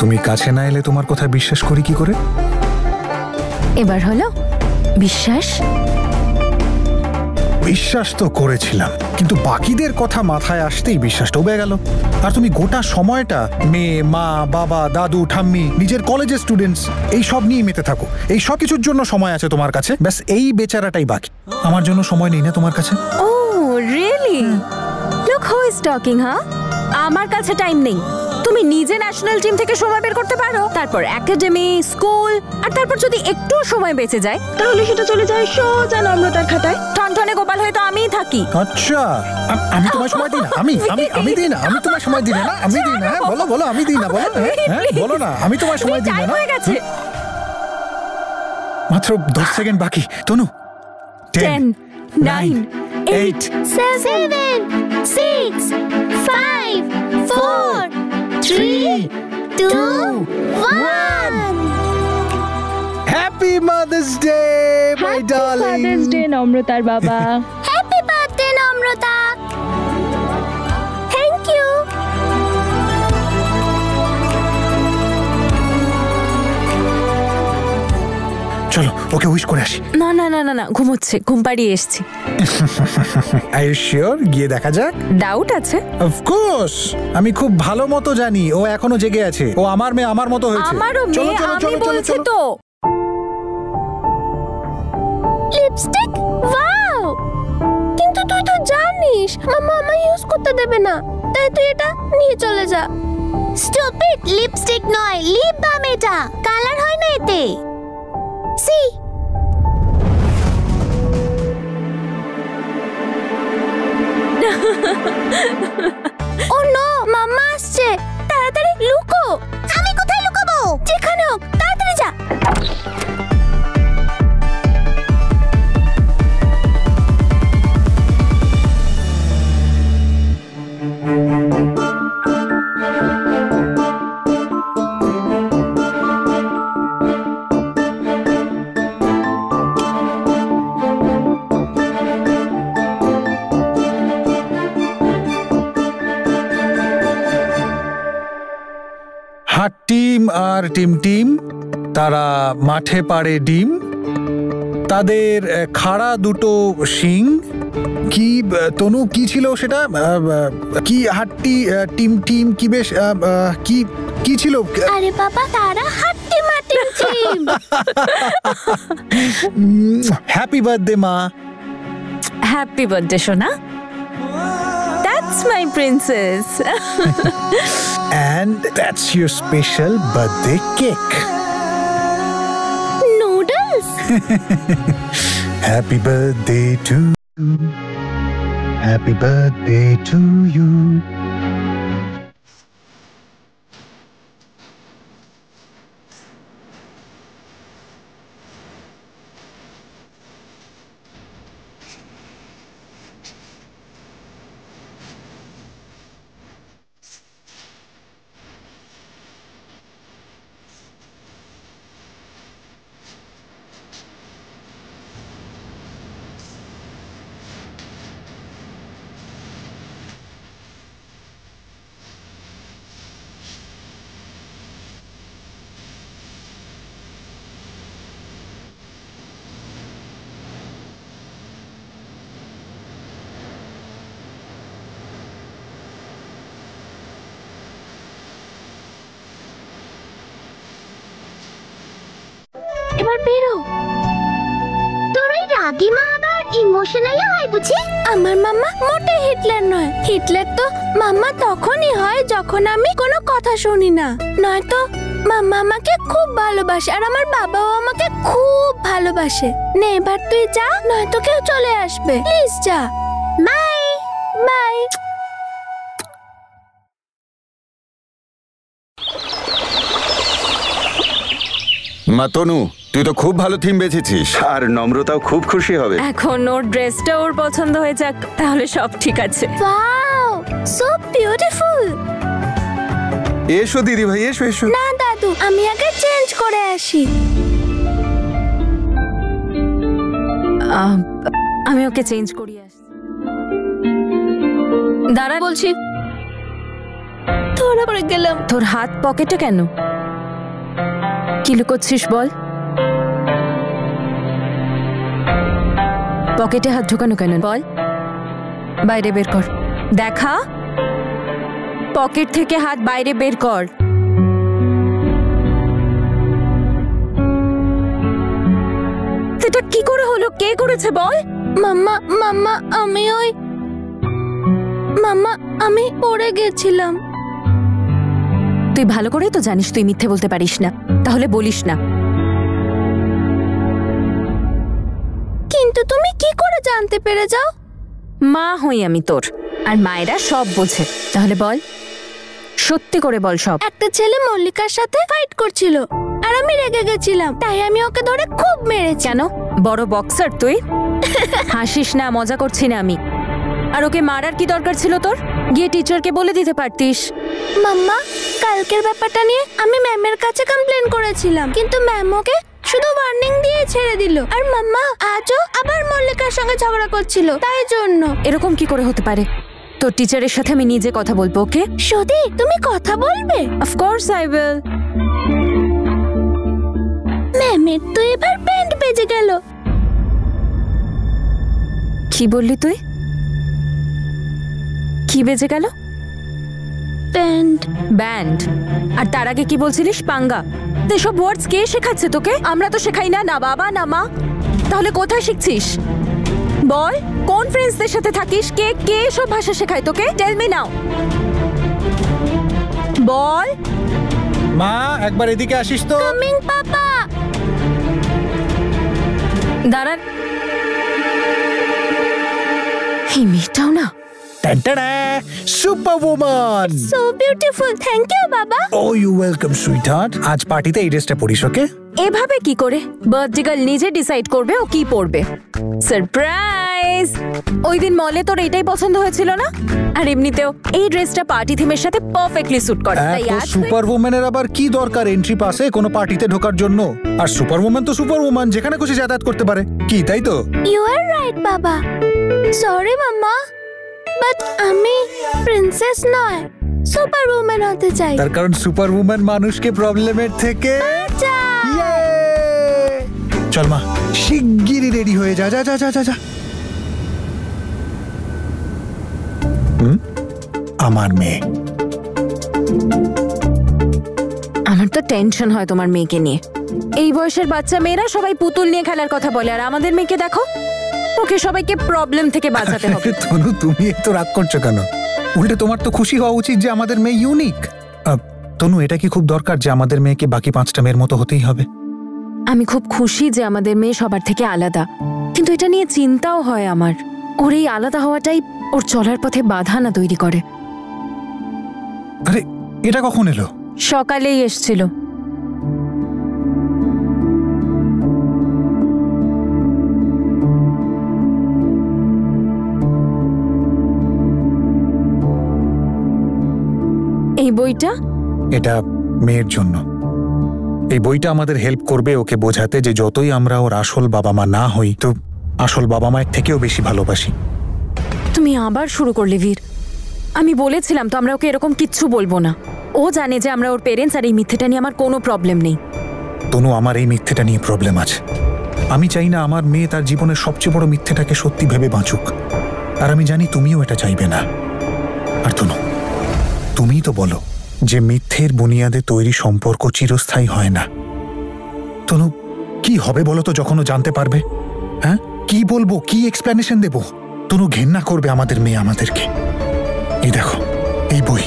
তুমি কাছে না এলে তোমার কথা বিশ্বাস করি কি করে? এবার হলো বিশ্বাস? বিশ্বাস তো করেছিলাম, কিন্তু বাকিদের কথা মাথায় আসতেই বিশ্বাসটা উবে গেল। আর তুমি গোটা সময়টা মেয়ে, মা, বাবা, দাদু, ঠাম্মি, নিজের কলেজের স্টুডেন্টস এই সব নিয়ে মেতে থাকো। এই সব কিছুর জন্য সময় আছে তোমার কাছে, ব্যাস এই বেচারাটাই বাকি। আমার জন্য সময় নেই না তোমার কাছে? Oh really? Look who is talking. হ্যাঁ, আমার কাছে টাইম নেই। তুমি নিজে ন্যাশনাল টিম থেকে সময় বের করতে পারো, তারপর একাডেমি, স্কুল, আর তারপর যদি একটু সময় বেঁচে যায় তাহলে সেটা চলে যায় সোজা নম্রতার খাতায়। টনটনে গোপাল হয়ে তো আমিই থাকি। আচ্ছা, আমি তোমায় সময় দিই না? আমি দিই না? আমি তোমায় সময় দিই না? আমি দিই না? বলো বলো, আমি দিই না? বলো, বলো না, আমি তোমায় সময় দিই না? হয়ে গেছে। মাত্র 10 সেকেন্ড বাকি। তনু, 10, 9, 8, 7, 6, 5, 4, 3, 2, 1. Happy mother's day my darling. Father's day নম্রতার বাবা। Happy birthday Namrata. Thank you. চলো ওকে উইশ করে আসি। না না না না না, ঘুমোচ্ছে, ঘুম পাড়িয়ে এসেছি। Are you sure? গিয়ে দেখা যাক। ডাউট আছে? অফকোর্স, আমি খুব ভালো মতো জানি ও এখনো জেগে আছে। ও আমার মেয়ে, আমার মতো হয়েছে। আমারও মেয়ে, আমি বলছি তো। Lipstick, wow! কিন্তু তুই তো জানিস মামা আমায় ইউজ করতে দেবে না, তাই তুই এটা নিয়ে চলে যা। স্টুপিড, লিপস্টিক নয়, লিপ বাম। এটা কালার হয় না এতে। সি ও নো, মাম্মা আসছে, তাড়াতাড়ি লুকো। আমি কোথায় লুকাবো? যেখানে হোক, তাড়াতাড়ি যা। হাট টিম আর টিম তারা মাঠে পাড়ে ডিম, তাদের খাড়া দুটো শিং। কি তনু, কি ছিল সেটা? কি হাট্টি টিম কি বেশ কি ছিল? আরে বাবা, তারা হাট্টি মাটি টিম। হ্যাপি বার্থডে মা। হ্যাপি বার্থডে সোনা। That's my princess. And that's your special birthday cake. Noodles. Happy birthday to you. Happy birthday to you. এবার বেরো। তোর ওই রাগিমা আবার ইমোশনালি হয় বুঝি? আমার মাম্মা মোটে হিটলার নয়। হিটলার তো মাম্মা তখনই হয় যখন আমি কোনো কথা শুনি না, নয়তো মাম্মা আমাকে খুব ভালোবাসে আর আমার বাবাও আমাকে খুব ভালোবাসে। নে এবার তুই যা, নয়তো কেউ চলে আসবে। প্লিজ যা। Bye bye. মা তনু, তুই তো খুব ভালো থিম বেছেছিস, আর নম্রতাও খুব খুশি হবে। এখন ওর ড্রেসটা ওর পছন্দ হয়ে যাক, তাহলে সব ঠিক আছে। Wow, so beautiful. এসো দিদি ভাই, এসো এসো। না দাদু, আমি আগে চেঞ্জ করে আসি। আমি ওকে চেঞ্জ করিয়ে আসছি। দাঁড়া বলছি। ধরা পড়ে গেলাম। তোর হাত পকেটে কেন? কি লুকোচ্ছিস বল? পকেটে হাত ঢোকানো কেন বল? বাইরে বের কর। দেখা, পকেট থেকে হাত বাইরে বের কর। সেটা কি করে হলো? কে করেছে বল? মাম্মা মাম্মা আমি পড়ে গেছিলাম। তুই ভালো করেই তো জানিস তুই মিথ্যে বলতে পারিস না, তাহলে বলিস না। কিন্তু তুমি কি করে জানতে পেরে যাও? মা হই আমি তোর, আর মায়েরা সব বোঝে। তাহলে বল, সত্যি করে বল সব। একটা ছেলে মল্লিকার সাথে ফাইট করছিল আর আমি রেগে গেছিলাম, তাই আমি ওকে ধরে খুব মেরেছি। কেন? বড় বক্সার তুই? হাসিস না, মজা করছি না আমি। আর ওকে মারার কি দরকার ছিল তোর? গিয়ে টিচারকে বলে দিতে পারতিস। মাম্মা, কালকের ব্যাপারটা নিয়ে আমি ম্যামের কাছে কমপ্লেন করেছিলাম, কিন্তু ম্যাম ওকে শুধু ওয়ার্নিং দিয়ে ছেড়ে দিল। আর মাম্মা আজও আবার মল্লিকার সঙ্গে ঝগড়া করছিল, তাই জন্য। এরকম কি করে হতে পারে? তোর টিচারের সাথে আমি নিজে কথা বলবো, ওকে? সত্যি তুমি কথা বলবে? Of course I will. ম্যামের তো এবার ব্যান্ড বেজে গেল। কি বললি তুই? কি বেজে গেল? ব্যান্ড। ব্যান্ড? আর তার আগে কি বলছিলিস? পাঙ্গা। এসব ওয়ার্ডস কে শেখাচ্ছে তোকে? আমরা তো শেখাই না, না বাবা না মা। তাহলে কোথায় শিখছিস বল? কোন ফ্রেন্ডসদের সাথে থাকিস? কে কে সব ভাষা শেখায় তোকে? টেল মি নাও, বল। মা, একবার এদিকে আসিস তো। Coming papa. দাঁড়ান, এই মেয়েটাও না। Super woman. So beautiful. Thank you বাবা। Oh you welcome sweetheart. আজ পার্টিতে এই ড্রেসটা পরিস, ওকে? এভাবে কি করে? বার্থডে গার্ল নিজে ডিসাইড করবে ও কি পরবে। সারপ্রাইজ! ওই দিন মলে তোর এটাই পছন্দ হয়েছিল না? আর এমনিতেও এই ড্রেসটা পার্টি থিমের সাথে পারফেক্টলি স্যুট করে। তাই আজ সুপার ওম্যানের আবার কি দরকার এন্ট্রি পাসে কোনো পার্টিতে ঢোকার জন্য? আর সুপার ওম্যান তো সুপার ওম্যান, যেখানে খুশি যাতায়াত করতে পারে, কি তাই তো? ইউ আর রাইট বাবা। সরি মাম্মা, বাট আমি প্রিন্সেস নয়, সুপার ওম্যান হতে চাই। তার কারণ সুপার ওম্যান মানুষকে প্রবলেমের থেকে চল মা, শিগগিরই রেডি হয়ে যা যা যা যা যা যা। আমার মেয়ে। আমার তো টেনশন হয় তোমার মেয়েকে নিয়ে। এই বয়সের বাচ্চা মেয়েরা সবাই পুতুল নিয়ে খেলার কথা বলে, আর আমাদের মেয়েকে দেখো, ওকে সবাইকে প্রবলেম থেকে বাঁচাতে হবে। তনু, তুমি এত রাগ করছো কেন? উল্টে তোমার তো খুশি হওয়া উচিত যে আমাদের মেয়ে ইউনিক। তনু, এটা কি খুব দরকার যে আমাদের মেয়েকে বাকি 5টা মেয়ের মতো হতেই হবে? আমি খুব খুশি যে আমাদের মেয়ে সবার থেকে আলাদা, কিন্তু এটা নিয়ে চিন্তাও হয় আমার। ওর এই আলাদা হওয়াটাই ওর চলার পথে বাধা না তৈরি করে। আরে, এটা কখন এলো? সকালেই এসছিল। এই বইটা? এটা মেয়ের জন্য। এই বইটা আমাদের হেল্প করবে ওকে বোঝাতে যে যতই আমরা ওর আসল বাবা মা না হই, তো আসল বাবা মায়ের থেকেও বেশি ভালোবাসি। তুমি আবার শুরু করলে বীর। আমি বলেছিলাম তো আমরা ওকে এরকম কিচ্ছু বলবো না। ও জানে যে আমরা ওর পেরেন্টস, আর এই মিথ্যেটা নিয়ে আমার কোনো প্রবলেম নেই। তনু, আমার এই মিথ্যেটা নিয়ে প্রবলেম আছে। আমি চাই না আমার মেয়ে তার জীবনের সবচেয়ে বড় মিথ্যেটাকে সত্যি ভেবে বাঁচুক, আর আমি জানি তুমিও এটা চাইবে না। আর তনু, তুমিই তো বলো যে মিথ্যের বুনিয়াদে তৈরি সম্পর্ক চিরস্থায়ী হয় না। তনু, কি হবে বলো তো যখন ও জানতে পারবে? হ্যাঁ, কি বলবো, কি এক্সপ্লেনেশন দেব? তনু, ঘেন্না করবে আমাদের মেয়ে আমাদেরকে। এই দেখো, এই বই।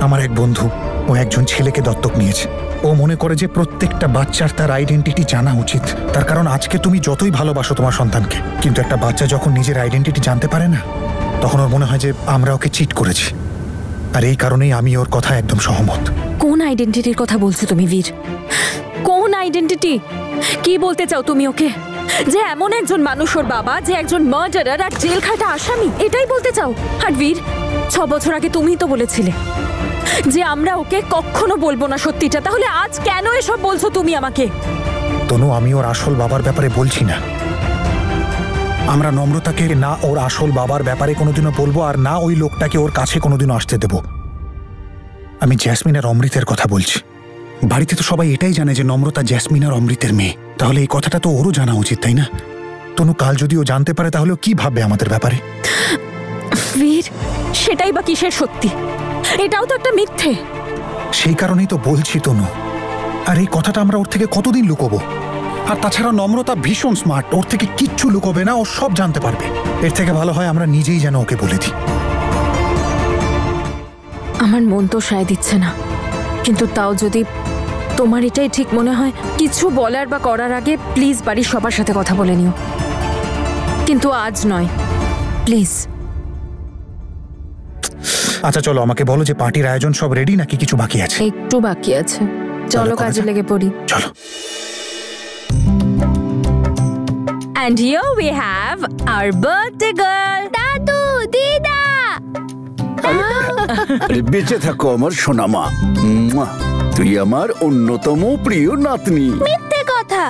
আমার এক বন্ধু, ও একজন ছেলেকে দত্তক নিয়েছে। ও মনে করে যে প্রত্যেকটা বাচ্চার তার আইডেন্টিটি জানা উচিত। তার কারণ আজকে তুমি যতই ভালোবাসো তোমার সন্তানকে, কিন্তু একটা বাচ্চা যখন নিজের আইডেন্টিটি জানতে পারে না, তখন ওর মনে হয় যে আমরা ওকে চিট করেছি। আর এই কারণেই আমি ওর কথা একদম সহমত। কোন আইডেন্টিটির কথা বলছো তুমি বীর? কোন আইডেন্টিটি? কি বলতে চাও তুমি ওকে? যে এমন একজন মানুষ ওর বাবা, যে একজন মার্ডারার আর জেল খাটা আসামি, এটাই বলতে চাও? আর বীর, 6 বছর আগে তুমিই তো বলেছিলে যে আমরা ওকে কখনো বলবো না সত্যিটা। তাহলে আজ কেন এসব বলছো তুমি আমাকে? তনু, আমি ওর আসল বাবার ব্যাপারে বলছি না। আমরা নম্রতাকে না ওর আসল বাবার ব্যাপারে কোনোদিনও বলবো, আর না ওই লোকটাকে ওর কাছে কোনোদিনও আসতে দেব। আমি জ্যাসমিন আর অমৃতের কথা বলছি। বাড়িতে তো সবাই এটাই জানে যে নম্রতা জ্যাসমিন আর অমৃতের মেয়ে। তাহলে এই কথাটা তো ওরও জানা উচিত, তাই না? তনু, কাল যদি ও জানতে পারে তাহলে ও কি ভাববে আমাদের ব্যাপারে? বীর, সেটাই বা কিসের সত্যি? এটাও তো একটা মিথ্যে। সেই কারণেই তো বলছি তনু। আর এই কথাটা আমরা ওর থেকে কতদিন লুকোবো? আর তাছাড়া নম্রতা ভীষণ স্মার্ট, ওর থেকে কিচ্ছু লুকোবে না, ও সব জানতে পারবে। এর থেকে ভালো হয় আমরা নিজেই যেন ওকে বলে দিই। আমার মন তো সায় দিচ্ছে না, কিন্তু তাও যদি তোমার এটাই ঠিক মনে হয়, কিছু বলার বা করার আগে প্লিজ বাড়ির সবার সাথে কথা বলে নিও। কিন্তু আজ নয়, প্লিজ। আচ্ছা চলো, আমাকে বলো যে পার্টির আয়োজন সব রেডি নাকি কিছু বাকি আছে? একটু বাকি আছে, চলো কাজে লেগে পড়ি। চলো। And here we have our birthday girl, দাদু, দিদা। আরে বেঁচে থাকো আমার সোনামা। তুই আমার অন্যতম প্রিয় নাতনি। মিথ্যে কথা,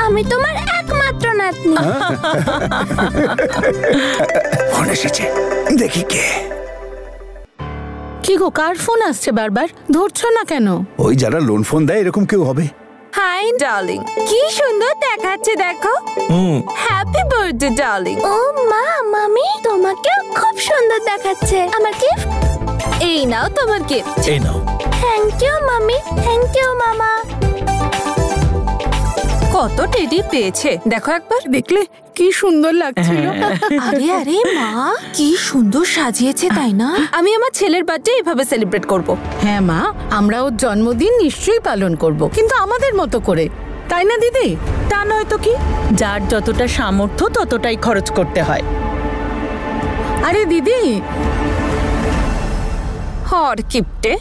আমি তোমার একমাত্র নাতনি। ফোন এসেছে, দেখি কে। কি গো, কার ফোন আসছে বারবার? ধরছো না কেন? ওই যারা লোন ফোন দেয় এরকম কেউ হবে। হাই ডার্লিং, কি সুন্দর দেখাচ্ছে দেখো। Happy birthday darling. ও মা, মামি তোমাকেও খুব সুন্দর দেখাচ্ছে। আমার গিফট? এই নাও তোমার গিফট। এই নাও। থ্যাংক ইউ মামি, থ্যাংক ইউ মামা। কত টেডি পেয়েছে দেখো একবার। দেখলে কি সুন্দর লাগছিল। আরে আরে মা, কি সুন্দর সাজিয়েছে তাই না? আমি আমার ছেলের বার্থডে এভাবে সেলিব্রেট করব। হ্যাঁ মা, আমরা ওর জন্মদিন নিশ্চয়ই পালন করব, কিন্তু আমাদের মতো করে, তাই না দিদি? তা নয় তো কি, যার যতটা সামর্থ্য ততটাই খরচ করতে হয়। আরে দিদি, হর কিপটে,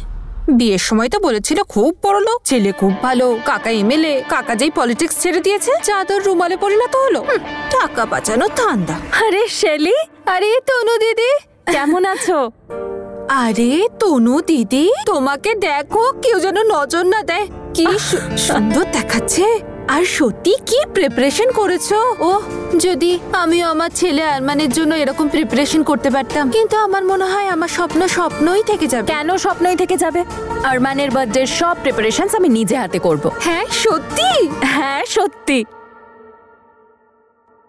বিয়ের সময় তো বলেছিল খুব বড় লোক, ছেলে খুব ভালো, কাকা এমএলএ, কাকা যেই পলিটিক্স ছেড়ে দিয়েছে চাদর রুমালে পরিণত হলো। টাকা বাঁচানো ধান্দা। আরে শেলি, আরে তনু দিদি, কেমন আছো? আরে তনু দিদি, তোমাকে দেখো, কেউ যেন নজর না দেয়। কি সুন্দর দেখাচ্ছে। আর সত্যি কি প্রিপারেশন করেছো? ও, যদি আমিও আমার ছেলে আরমানের জন্য এরকম প্রিপারেশন করতে পারতাম। কিন্তু আমার মনে হয় আমার স্বপ্ন স্বপ্নই থেকে যাবে। কেন স্বপ্নই থেকে যাবে? আরমানের বার্থডে সব প্রিপারেশনস আমি নিজে হাতে করব। হ্যাঁ সত্যি? হ্যাঁ সত্যি।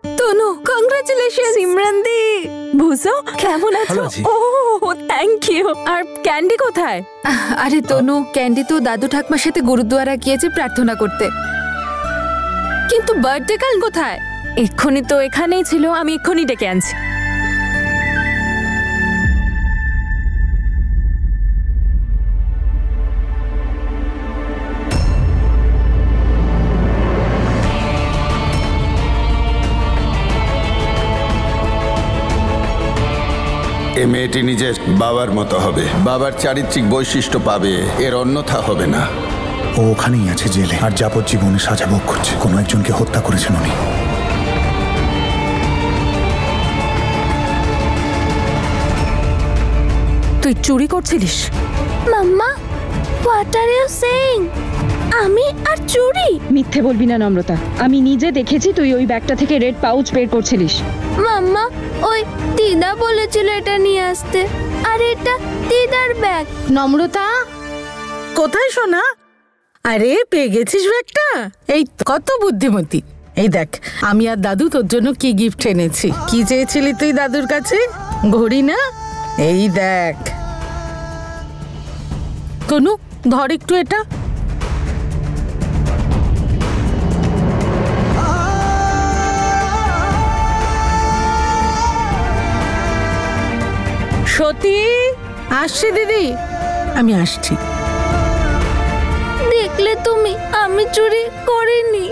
তনু, কংগ্রাচুলেশন। সিমরান দি, বুঝো কেমন আছো? ও থ্যাংক ইউ। আর ক্যান্ডি কোথায়? আরে তনু, ক্যান্ডি তো দাদু ঠাকমার সাথে গুরুদুয়ারা গিয়েছে প্রার্থনা করতে। কিন্তু বার্থডে গার্ল কোথায়? এক্ষুনি তো এখানেই ছিল, আমি এক্ষুনি ডেকে আনছি। এ মেয়েটি নিজের বাবার মতো হবে, বাবার চারিত্রিক বৈশিষ্ট্য পাবে, এর অন্যথা হবে না। ও ওখানেই আছে জেলে, আর যাবজ্জীবনে সাজা ভোগ করছে। কোনো একজনকে হত্যা করেছেন উনি। তুই চুরি করছিলিস? মাম্মা, হোয়াট আর ইউ সেইং? আমি আর চুরি? মিথ্যে বলবি না নম্রতা, আমি নিজে দেখেছি তুই ওই ব্যাগটা থেকে রেড পাউচ বের করছিলিস। মাম্মা, ওই দিদা বলেছিল এটা নিয়ে আসতে, আর এটা দিদার ব্যাগ। নম্রতা কোথায় সোনা? আরে পেয়ে গেছিস ব্যাগটা? এই কত বুদ্ধিমতী। এই দেখ, আমি আর দাদু তোর জন্য কি গিফট এনেছি। কি চেয়েছিলি তুই দাদুর কাছে? ঘড়ি না? এই দেখ। তনু, ধর একটু এটা। সত্যি? আসছি দিদি, আমি আসছি। দেখলে তুমি, আমি চুরি করিনি।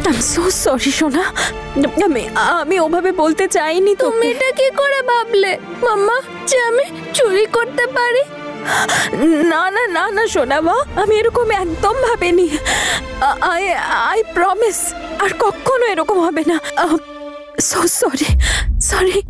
I'm so sorry সোনা, আমি ওভাবে বলতে চাইনি। তুমি এটা কি করে ভাবলে মাম্মা যে আমি চুরি করতে পারি? না না না না সোনা মা, আমি এরকম একদম ভাবিনি। আই প্রমিস আর কখনো এরকম হবে না। So sorry.